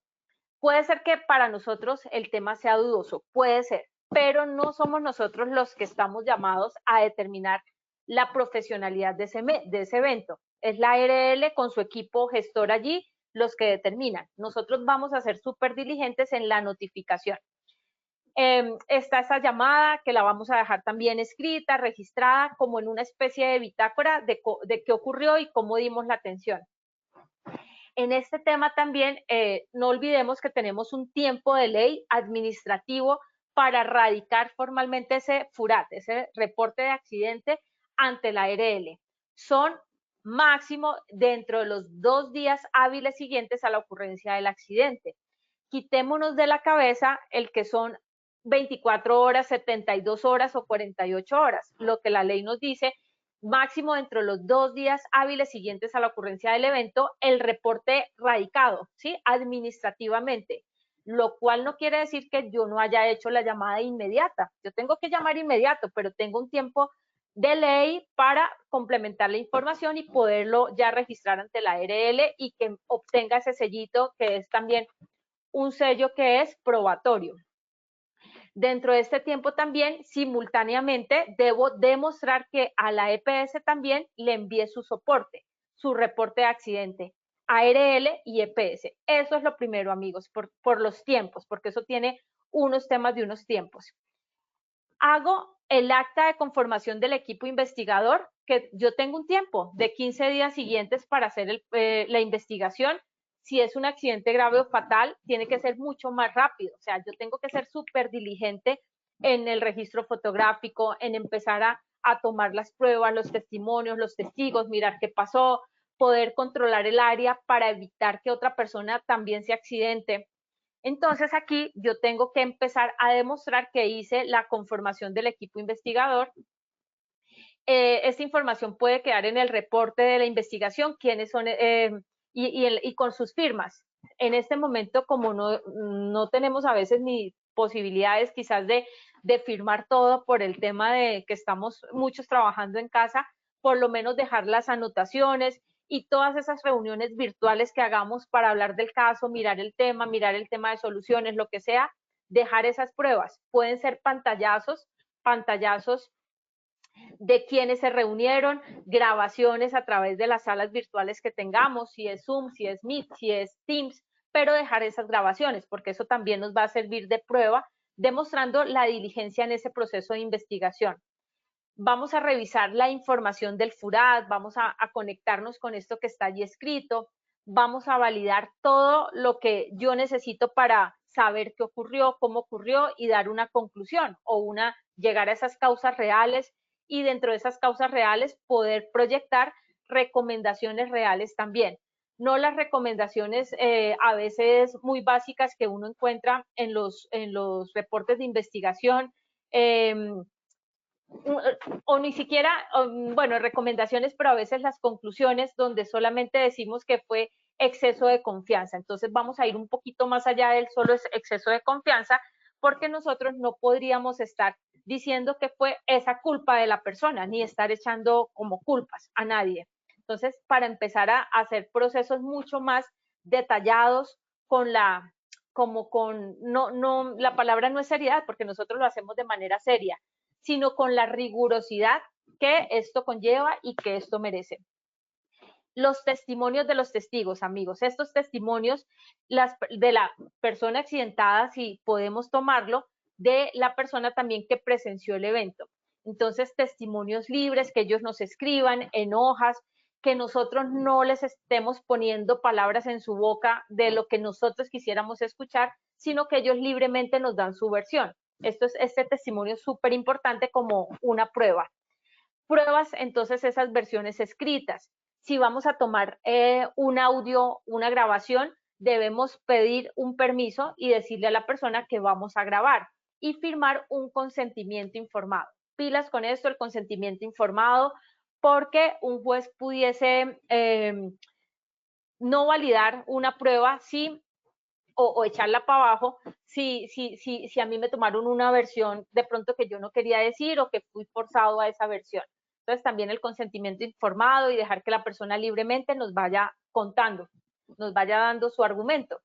Puede ser que para nosotros el tema sea dudoso, puede ser, pero no somos nosotros los que estamos llamados a determinar la profesionalidad de ese evento. Es la ARL con su equipo gestor allí los que determinan. Nosotros vamos a ser súper diligentes en la notificación. Está esa llamada que la vamos a dejar también escrita, registrada, como en una especie de bitácora de qué ocurrió y cómo dimos la atención. En este tema también no olvidemos que tenemos un tiempo de ley administrativo para radicar formalmente ese FURAT, ese reporte de accidente ante la ARL. Son máximo dentro de los 2 días hábiles siguientes a la ocurrencia del accidente. Quitémonos de la cabeza el que son 24 horas, 72 horas o 48 horas. Lo que la ley nos dice, máximo dentro de los 2 días hábiles siguientes a la ocurrencia del evento, el reporte radicado, ¿sí? Administrativamente. Lo cual no quiere decir que yo no haya hecho la llamada inmediata. Yo tengo que llamar inmediato, pero tengo un tiempo de ley para complementar la información y poderlo ya registrar ante la ARL y que obtenga ese sellito que es también un sello que es probatorio. Dentro de este tiempo también, simultáneamente, debo demostrar que a la EPS también le envié su soporte, su reporte de accidente, ARL y EPS. Eso es lo primero, amigos, por los tiempos, porque eso tiene unos temas de unos tiempos. Hago el acta de conformación del equipo investigador, que yo tengo un tiempo de 15 días siguientes para hacer la investigación. Si es un accidente grave o fatal, tiene que ser mucho más rápido. O sea, yo tengo que ser súper diligente en el registro fotográfico, en empezar a tomar las pruebas, los testimonios, los testigos, mirar qué pasó, poder controlar el área para evitar que otra persona también se accidente. Entonces aquí yo tengo que empezar a demostrar que hice la conformación del equipo investigador. Esta información puede quedar en el reporte de la investigación, quiénes son y con sus firmas. En este momento, como no tenemos a veces ni posibilidades quizás de firmar todo por el tema de que estamos muchos trabajando en casa, por lo menos dejar las anotaciones y todas esas reuniones virtuales que hagamos para hablar del caso, mirar el tema de soluciones, lo que sea, dejar esas pruebas. Pueden ser pantallazos de quienes se reunieron, grabaciones a través de las salas virtuales que tengamos, si es Zoom, si es Meet, si es Teams, pero dejar esas grabaciones, porque eso también nos va a servir de prueba, demostrando la diligencia en ese proceso de investigación. Vamos a revisar la información del FURAD, vamos a conectarnos con esto que está allí escrito, vamos a validar todo lo que yo necesito para saber qué ocurrió, cómo ocurrió y dar una conclusión o llegar a esas causas reales y dentro de esas causas reales poder proyectar recomendaciones reales también. No las recomendaciones a veces muy básicas que uno encuentra en los reportes de investigación, o ni siquiera, bueno, recomendaciones, pero a veces las conclusiones donde solamente decimos que fue exceso de confianza. Entonces vamos a ir un poquito más allá del solo exceso de confianza, porque nosotros no podríamos estar diciendo que fue esa culpa de la persona, ni estar echando como culpas a nadie. Entonces, para empezar a hacer procesos mucho más detallados con la palabra no es seriedad, porque nosotros lo hacemos de manera seria, sino con la rigurosidad que esto conlleva y que esto merece. Los testimonios de los testigos, amigos. Estos testimonios de la persona accidentada, si podemos tomarlo, de la persona también que presenció el evento. Entonces, testimonios libres, que ellos nos escriban en hojas, que nosotros no les estemos poniendo palabras en su boca de lo que nosotros quisiéramos escuchar, sino que ellos libremente nos dan su versión. Este testimonio es súper importante como una prueba. Pruebas entonces esas versiones escritas. Si vamos a tomar un audio, una grabación, debemos pedir un permiso y decirle a la persona que vamos a grabar y firmar un consentimiento informado. Pilas con esto, el consentimiento informado, porque un juez pudiese no validar una prueba si o echarla para abajo si a mí me tomaron una versión de pronto que yo no quería decir o que fui forzado a esa versión. Entonces también el consentimiento informado y dejar que la persona libremente nos vaya contando, nos vaya dando su argumento.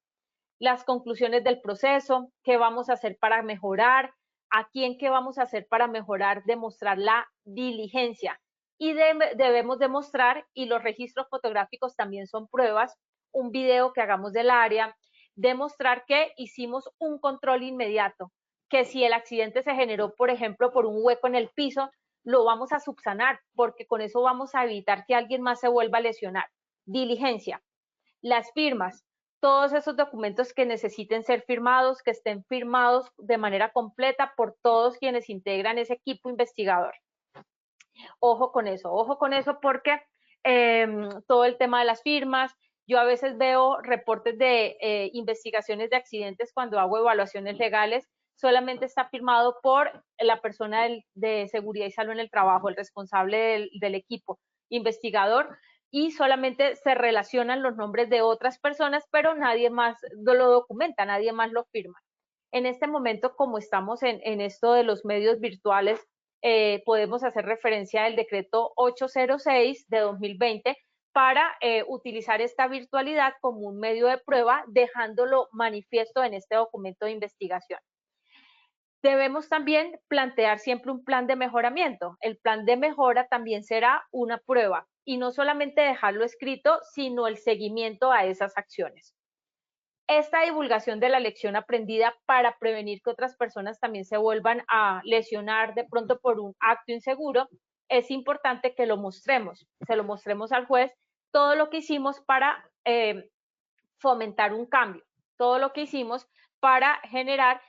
Las conclusiones del proceso, qué vamos a hacer para mejorar, a quién qué vamos a hacer para mejorar, demostrar la diligencia. Y debemos demostrar, y los registros fotográficos también son pruebas, un video que hagamos del área, demostrar que hicimos un control inmediato, que si el accidente se generó, por ejemplo, por un hueco en el piso, lo vamos a subsanar, porque con eso vamos a evitar que alguien más se vuelva a lesionar. Diligencia. Las firmas, todos esos documentos que necesiten ser firmados, que estén firmados de manera completa por todos quienes integran ese equipo investigador. Ojo con eso porque todo el tema de las firmas, yo a veces veo reportes de investigaciones de accidentes cuando hago evaluaciones legales, solamente está firmado por la persona de seguridad y salud en el trabajo, el responsable del equipo investigador, y solamente se relacionan los nombres de otras personas, pero nadie más lo documenta, nadie más lo firma. En este momento, como estamos en esto de los medios virtuales, podemos hacer referencia al decreto 806 de 2020 para utilizar esta virtualidad como un medio de prueba, dejándolo manifiesto en este documento de investigación. Debemos también plantear siempre un plan de mejoramiento. El plan de mejora también será una prueba y no solamente dejarlo escrito, sino el seguimiento a esas acciones. Esta divulgación de la lección aprendida para prevenir que otras personas también se vuelvan a lesionar de pronto por un acto inseguro, es importante que lo mostremos, se lo mostremos al juez, todo lo que hicimos para fomentar un cambio, todo lo que hicimos para generar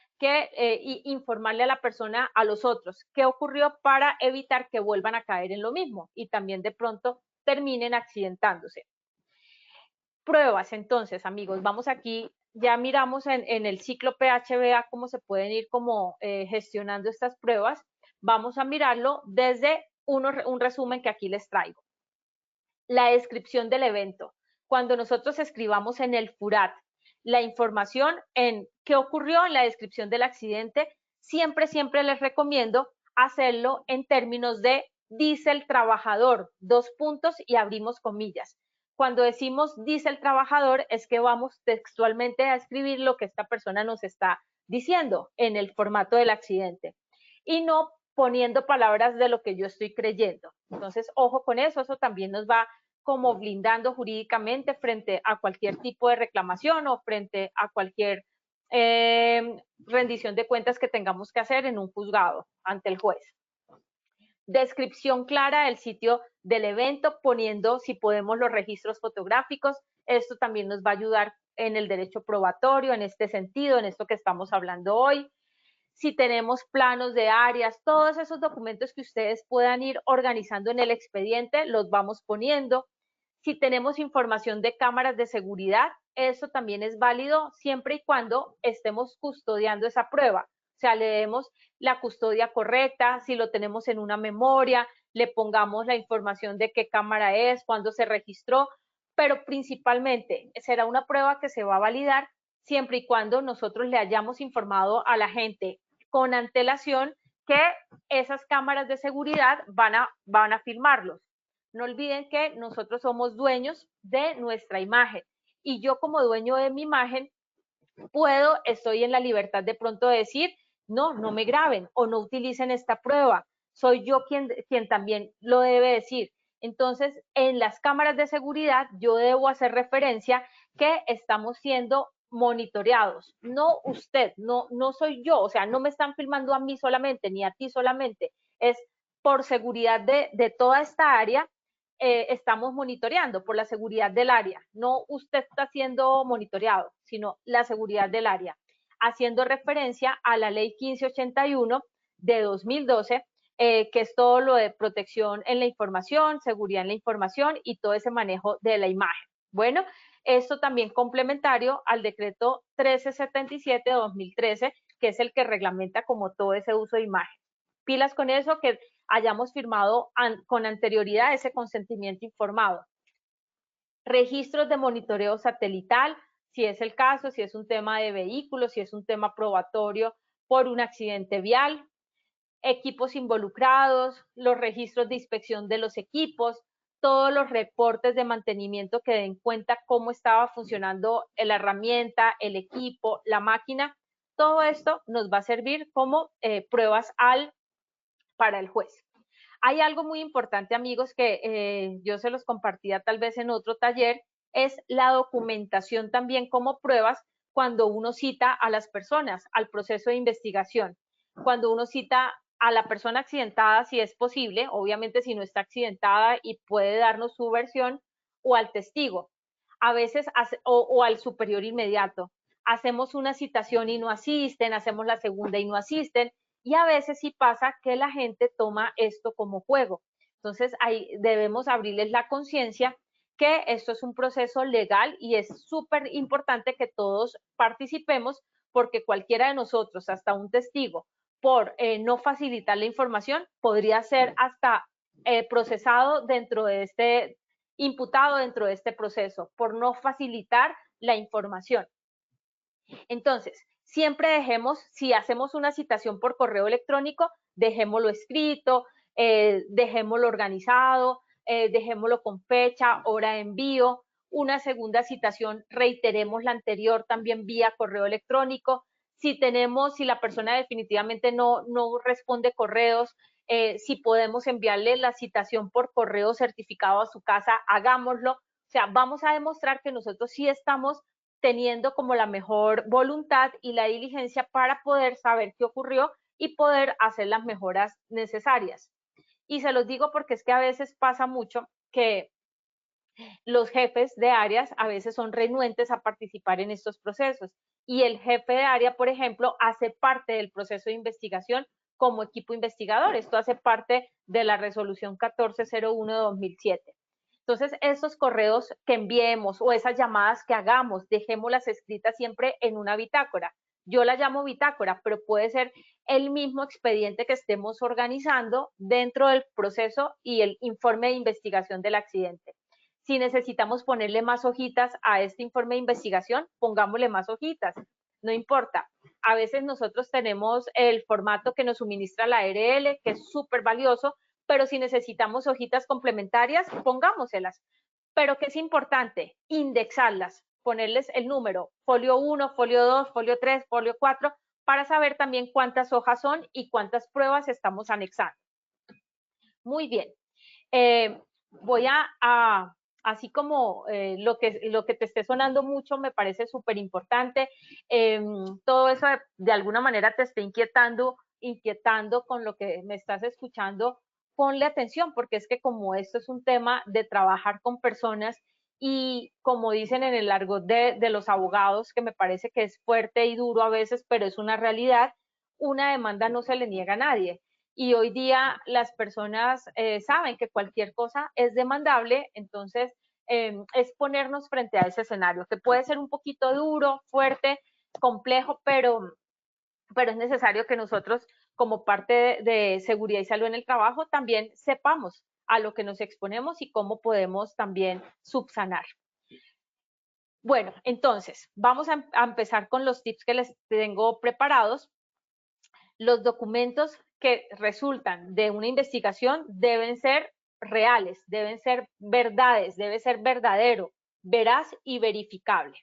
informarle a la persona, a los otros, qué ocurrió para evitar que vuelvan a caer en lo mismo y también de pronto terminen accidentándose. Pruebas, entonces, amigos, vamos aquí, ya miramos en el ciclo PHBA cómo se pueden ir como gestionando estas pruebas. Vamos a mirarlo desde un resumen que aquí les traigo. La descripción del evento. Cuando nosotros escribamos en el FURAT la información en qué ocurrió en la descripción del accidente, siempre les recomiendo hacerlo en términos de dice el trabajador, dos puntos y abrimos comillas. Cuando decimos dice el trabajador es que vamos textualmente a escribir lo que esta persona nos está diciendo en el formato del accidente y no poniendo palabras de lo que yo estoy creyendo. Entonces, ojo con eso, eso también nos va como blindando jurídicamente frente a cualquier tipo de reclamación o frente a cualquier rendición de cuentas que tengamos que hacer en un juzgado ante el juez. Descripción clara del sitio del evento, poniendo, si podemos, los registros fotográficos. Esto también nos va a ayudar en el derecho probatorio, en este sentido, en esto que estamos hablando hoy. Si tenemos planos de áreas, todos esos documentos que ustedes puedan ir organizando en el expediente, los vamos poniendo. Si tenemos información de cámaras de seguridad, eso también es válido siempre y cuando estemos custodiando esa prueba. O sea, le demos la custodia correcta, si lo tenemos en una memoria, le pongamos la información de qué cámara es, cuándo se registró, pero principalmente será una prueba que se va a validar siempre y cuando nosotros le hayamos informado a la gente con antelación que esas cámaras de seguridad van a filmarlos. No olviden que nosotros somos dueños de nuestra imagen y yo como dueño de mi imagen estoy en la libertad de pronto de decir, no me graben o no utilicen esta prueba. Soy yo quien también lo debe decir. Entonces, en las cámaras de seguridad yo debo hacer referencia que estamos siendo monitoreados, no usted, no soy yo, o sea, no me están filmando a mí solamente, ni a ti solamente, es por seguridad de toda esta área, estamos monitoreando por la seguridad del área. No usted está siendo monitoreado, sino la seguridad del área, haciendo referencia a la ley 1581 de 2012, que es todo lo de protección en la información, seguridad en la información y todo ese manejo de la imagen. Bueno, esto también complementario al decreto 1377 de 2013, que es el que reglamenta como todo ese uso de imagen. Pilas con eso, que hayamos firmado con anterioridad ese consentimiento informado. Registros de monitoreo satelital, si es el caso, si es un tema de vehículos, si es un tema probatorio por un accidente vial, equipos involucrados, los registros de inspección de los equipos, todos los reportes de mantenimiento que den cuenta cómo estaba funcionando la herramienta, el equipo, la máquina. Todo esto nos va a servir como pruebas para el juez. Hay algo muy importante, amigos, que yo se los compartía tal vez en otro taller, es la documentación también como pruebas cuando uno cita a las personas al proceso de investigación. Cuando uno cita a la persona accidentada, si es posible, obviamente si no está accidentada y puede darnos su versión, o al testigo, a veces, o al superior inmediato. Hacemos una citación y no asisten, hacemos la segunda y no asisten, y a veces sí pasa que la gente toma esto como juego. Entonces, ahí debemos abrirles la conciencia que esto es un proceso legal y es súper importante que todos participemos porque cualquiera de nosotros, hasta un testigo, por no facilitar la información, podría ser hasta procesado dentro de imputado dentro de este proceso, por no facilitar la información. Entonces, siempre dejemos, si hacemos una citación por correo electrónico, dejémoslo escrito, dejémoslo organizado, dejémoslo con fecha, hora de envío. Una segunda citación, reiteremos la anterior también vía correo electrónico. Si la persona definitivamente no responde correos, si podemos enviarle la citación por correo certificado a su casa, hagámoslo. O sea, vamos a demostrar que nosotros sí estamos teniendo como la mejor voluntad y la diligencia para poder saber qué ocurrió y poder hacer las mejoras necesarias. Y se los digo porque es que a veces pasa mucho que los jefes de áreas a veces son renuentes a participar en estos procesos y el jefe de área, por ejemplo, hace parte del proceso de investigación como equipo investigador. Esto hace parte de la resolución 1401 de 2007. Entonces, esos correos que enviemos o esas llamadas que hagamos, dejémoslas escritas siempre en una bitácora. Yo la llamo bitácora, pero puede ser el mismo expediente que estemos organizando dentro del proceso y el informe de investigación del accidente. Si necesitamos ponerle más hojitas a este informe de investigación, pongámosle más hojitas, no importa. A veces nosotros tenemos el formato que nos suministra la ARL, que es súper valioso, pero si necesitamos hojitas complementarias, pongámoselas. Pero que es importante, indexarlas, ponerles el número, folio 1, folio 2, folio 3, folio 4, para saber también cuántas hojas son y cuántas pruebas estamos anexando. Muy bien. Voy así como lo que te esté sonando mucho me parece súper importante, todo eso de alguna manera te esté inquietando con lo que me estás escuchando, ponle atención, porque es que como esto es un tema de trabajar con personas y como dicen en el argot de los abogados, que me parece que es fuerte y duro a veces, pero es una realidad, una demanda no se le niega a nadie y hoy día las personas saben que cualquier cosa es demandable, entonces es ponernos frente a ese escenario, que puede ser un poquito duro, fuerte, complejo, pero es necesario que nosotros, como parte de seguridad y salud en el trabajo, también sepamos a lo que nos exponemos y cómo podemos también subsanar. Bueno, entonces, vamos a empezar con los tips que les tengo preparados. Los documentos que resultan de una investigación deben ser reales, deben ser verdades, debe ser verdadero, veraz y verificable.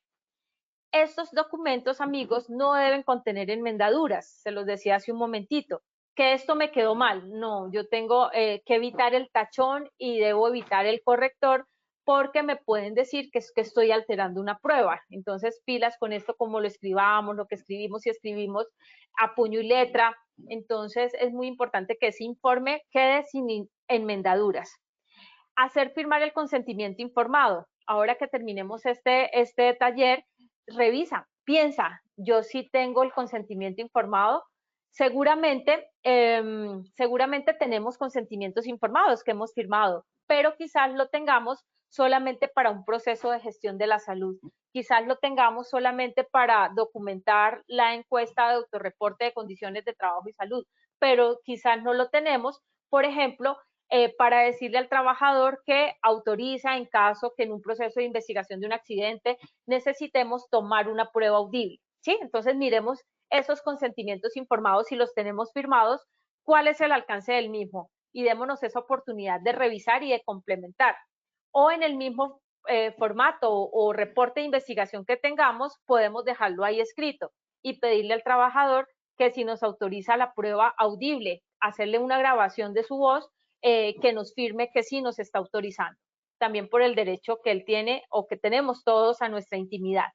Estos documentos, amigos, no deben contener enmendaduras, se los decía hace un momentito, que esto me quedó mal. No, yo tengo que evitar el tachón y debo evitar el corrector porque me pueden decir que es que estoy alterando una prueba. Entonces, pilas con esto, como lo escribamos, lo que escribimos y escribimos a puño y letra. Entonces, es muy importante que ese informe quede sin enmendaduras. Hacer firmar el consentimiento informado. Ahora que terminemos este taller, revisa, piensa, yo sí tengo el consentimiento informado. Seguramente tenemos consentimientos informados que hemos firmado, pero quizás lo tengamos solamente para un proceso de gestión de la salud. Quizás lo tengamos solamente para documentar la encuesta de autorreporte de condiciones de trabajo y salud, pero quizás no lo tenemos, por ejemplo, para decirle al trabajador que autoriza en caso que en un proceso de investigación de un accidente necesitemos tomar una prueba audible. ¿Sí? Entonces miremos esos consentimientos informados, si los tenemos firmados, cuál es el alcance del mismo y démonos esa oportunidad de revisar y de complementar. O en el mismo formato o reporte de investigación que tengamos, podemos dejarlo ahí escrito y pedirle al trabajador que si nos autoriza la prueba audible, hacerle una grabación de su voz que nos firme que sí nos está autorizando, también por el derecho que él tiene o que tenemos todos a nuestra intimidad.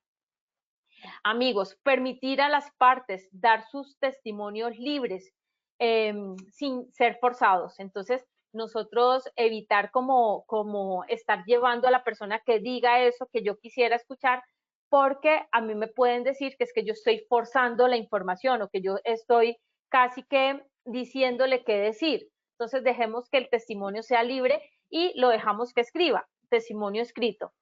Amigos, permitir a las partes dar sus testimonios libres sin ser forzados. Entonces, nosotros evitar como estar llevando a la persona que diga eso que yo quisiera escuchar, porque a mí me pueden decir que es que yo estoy forzando la información o que yo estoy casi que diciéndole qué decir. Entonces, dejemos que el testimonio sea libre y lo dejamos que escriba, testimonio escrito.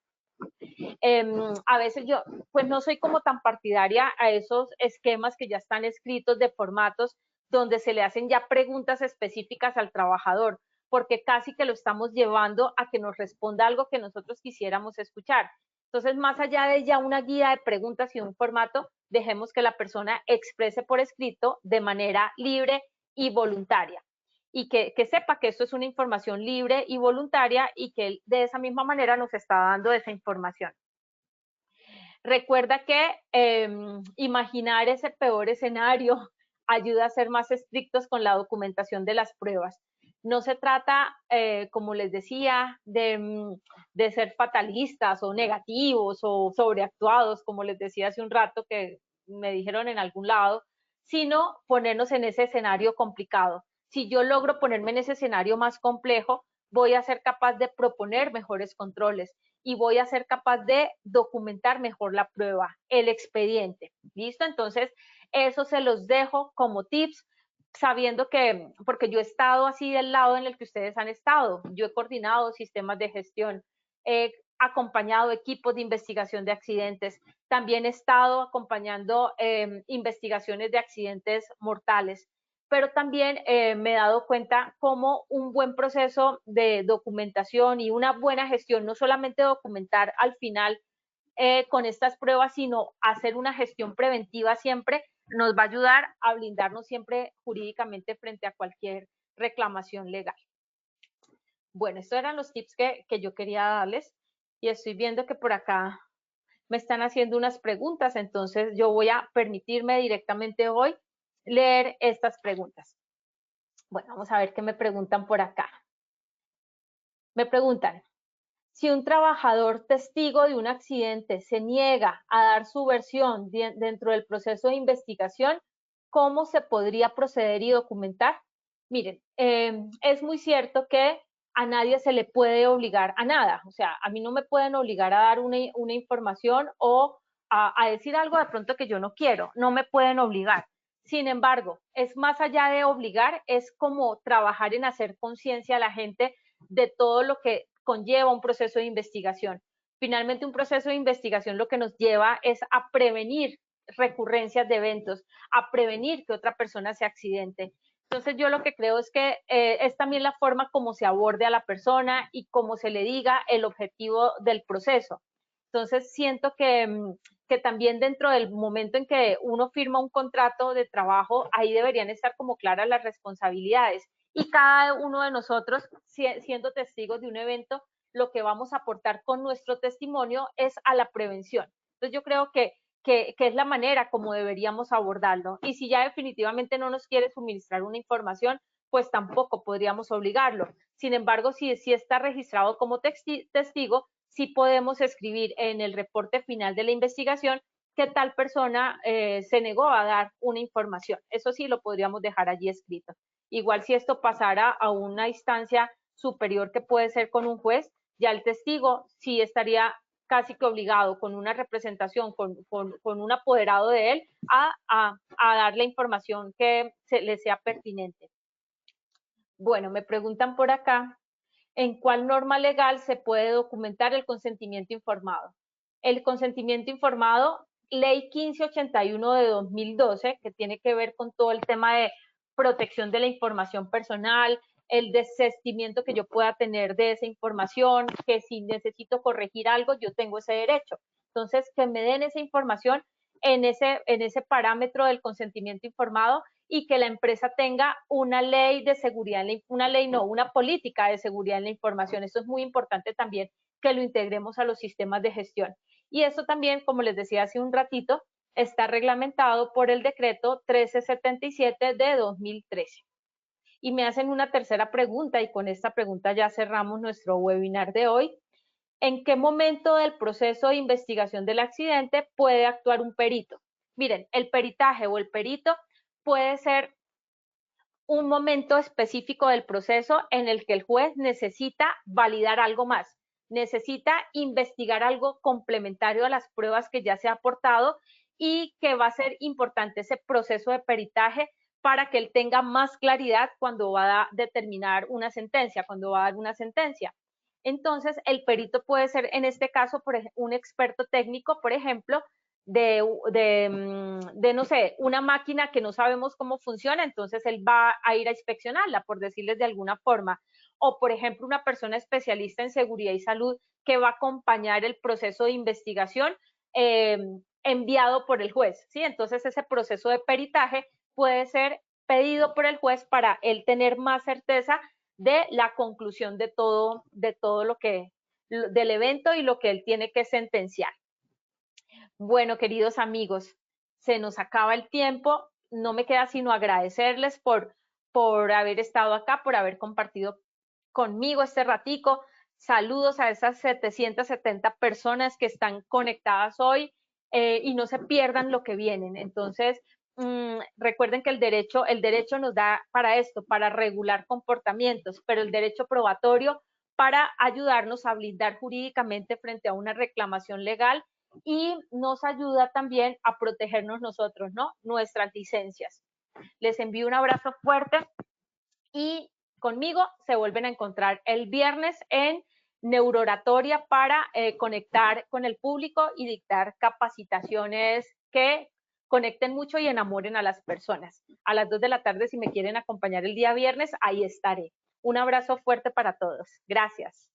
A veces yo pues no soy como tan partidaria a esos esquemas que ya están escritos de formatos donde se le hacen ya preguntas específicas al trabajador, porque casi que lo estamos llevando a que nos responda algo que nosotros quisiéramos escuchar. Entonces, más allá de ya una guía de preguntas y un formato, dejemos que la persona exprese por escrito de manera libre y voluntaria. Y que sepa que esto es una información libre y voluntaria y que él de esa misma manera nos está dando esa información. Recuerda que imaginar ese peor escenario ayuda a ser más estrictos con la documentación de las pruebas. No se trata, como les decía, de ser fatalistas o negativos o sobreactuados, como les decía hace un rato que me dijeron en algún lado, sino ponernos en ese escenario complicado. Si yo logro ponerme en ese escenario más complejo, voy a ser capaz de proponer mejores controles y voy a ser capaz de documentar mejor la prueba, el expediente. ¿Listo? Entonces, eso se los dejo como tips, sabiendo que, porque yo he estado así del lado en el que ustedes han estado, yo he coordinado sistemas de gestión he acompañado equipos de investigación de accidentes, también he estado acompañando investigaciones de accidentes mortales, pero también me he dado cuenta cómo un buen proceso de documentación y una buena gestión, no solamente documentar al final con estas pruebas, sino hacer una gestión preventiva siempre, nos va a ayudar a blindarnos siempre jurídicamente frente a cualquier reclamación legal. Bueno, estos eran los tips que yo quería darles y estoy viendo que por acá me están haciendo unas preguntas, entonces yo voy a permitirme directamente hoy leer estas preguntas. Bueno, vamos a ver qué me preguntan por acá. Me preguntan, si un trabajador testigo de un accidente se niega a dar su versión dentro del proceso de investigación, ¿cómo se podría proceder y documentar? Miren, es muy cierto que a nadie se le puede obligar a nada. O sea, a mí no me pueden obligar a dar una información o a decir algo de pronto que yo no quiero. No me pueden obligar. Sin embargo, es más allá de obligar, es como trabajar en hacer conciencia a la gente de todo lo que conlleva un proceso de investigación. Finalmente, un proceso de investigación lo que nos lleva es a prevenir recurrencias de eventos, a prevenir que otra persona se accidente. Entonces, yo lo que creo es que es también la forma como se aborde a la persona y cómo se le diga el objetivo del proceso. Entonces, siento que también dentro del momento en que uno firma un contrato de trabajo, ahí deberían estar como claras las responsabilidades. Y cada uno de nosotros, siendo testigos de un evento, lo que vamos a aportar con nuestro testimonio es a la prevención. Entonces, yo creo que es la manera como deberíamos abordarlo. Y si ya definitivamente no nos quiere suministrar una información, pues tampoco podríamos obligarlo. Sin embargo, si está registrado como testigo, sí podemos escribir en el reporte final de la investigación que tal persona se negó a dar una información. Eso sí lo podríamos dejar allí escrito. Igual si esto pasara a una instancia superior que puede ser con un juez, ya el testigo sí estaría casi que obligado con una representación, con un apoderado de él, a dar la información que le sea pertinente. Bueno, me preguntan por acá, ¿en cuál norma legal se puede documentar el consentimiento informado? El consentimiento informado, Ley 1581 de 2012, que tiene que ver con todo el tema de protección de la información personal, el desistimiento que yo pueda tener de esa información, que si necesito corregir algo, yo tengo ese derecho. Entonces, que me den esa información en ese parámetro del consentimiento informado y que la empresa tenga una ley de seguridad, una política de seguridad en la información. Eso es muy importante también que lo integremos a los sistemas de gestión. Y eso también, como les decía hace un ratito, está reglamentado por el decreto 1377 de 2013. Y me hacen una tercera pregunta y con esta pregunta ya cerramos nuestro webinar de hoy. ¿En qué momento del proceso de investigación del accidente puede actuar un perito? Miren, el peritaje o el perito puede ser un momento específico del proceso en el que el juez necesita validar algo más, necesita investigar algo complementario a las pruebas que ya se ha aportado y que va a ser importante ese proceso de peritaje para que él tenga más claridad cuando va a determinar una sentencia, cuando va a dar una sentencia. Entonces, el perito puede ser, en este caso, un experto técnico, por ejemplo, no sé, una máquina que no sabemos cómo funciona, entonces él va a ir a inspeccionarla, por decirles de alguna forma. O, por ejemplo, una persona especialista en seguridad y salud que va a acompañar el proceso de investigación enviado por el juez, ¿sí? Entonces, ese proceso de peritaje puede ser pedido por el juez para él tener más certeza de la conclusión de todo del evento y lo que él tiene que sentenciar. Bueno, queridos amigos, se nos acaba el tiempo. No me queda sino agradecerles por haber estado acá, por haber compartido conmigo este ratico. Saludos a esas 770 personas que están conectadas hoy y no se pierdan lo que vienen. Entonces, recuerden que el derecho nos da para esto, para regular comportamientos, pero el derecho probatorio para ayudarnos a blindar jurídicamente frente a una reclamación legal y nos ayuda también a protegernos nosotros, ¿no? Nuestras licencias. Les envío un abrazo fuerte y conmigo se vuelven a encontrar el viernes en neurooratoria para conectar con el público y dictar capacitaciones que conecten mucho y enamoren a las personas. A las 2 de la tarde, si me quieren acompañar el día viernes, ahí estaré. Un abrazo fuerte para todos. Gracias.